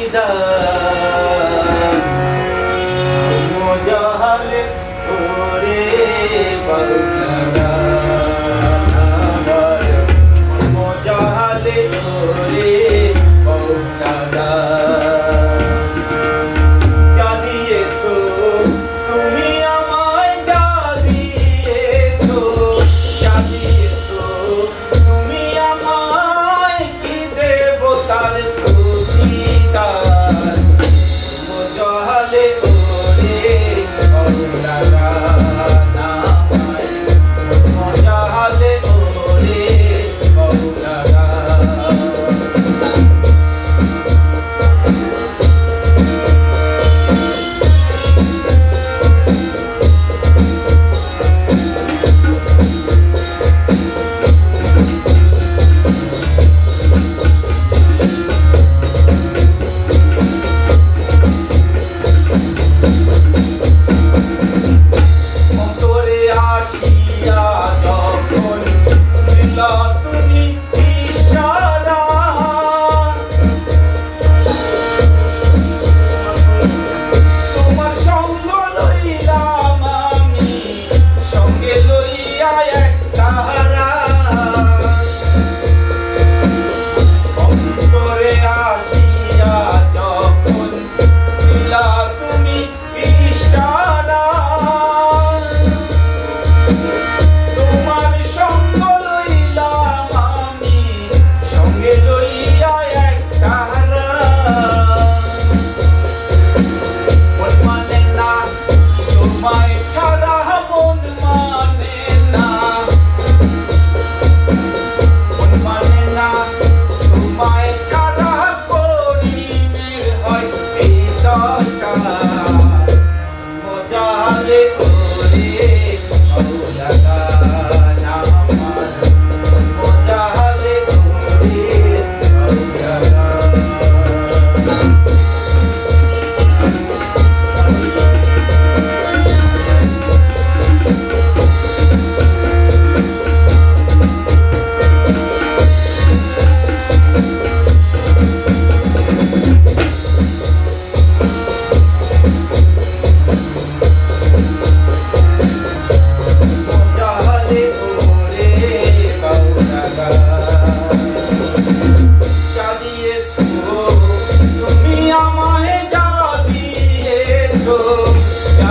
বিধান মজালে ওরে বাউলা মজালে ওরে বাউলা যা দিয়েছো তুমি আমায় যা দিয়েছো যা দিয়েছো তুমি আমায় কি দেব তার প্রতিদান মজালে ওরে বাউলা নামায় মজালে ওরে বাউলা অন্তরে আসিয়া যখন দিলা তুমি ইশারা তোমার সঙ্গ লইলাম আমি সঙ্গে লইয়া এক তাহারা অন্তরে আসিয়া যখন দিলা তুমি ইশারা তোমার সঙ্গ লইলাম আমি সঙ্গে লইয়া এক তাহারা মন মানে না তোমায় ছাড়া মন মানে না মন মানে না তোমায় ছাড়া করিমের হয় এই দশা মজালে ওরে বাউলা নামার মজালে ওরে বাউলা মজালে ওরে বাউলা যা দিয়েছো তুমি আমায় যা দিয়েছো যা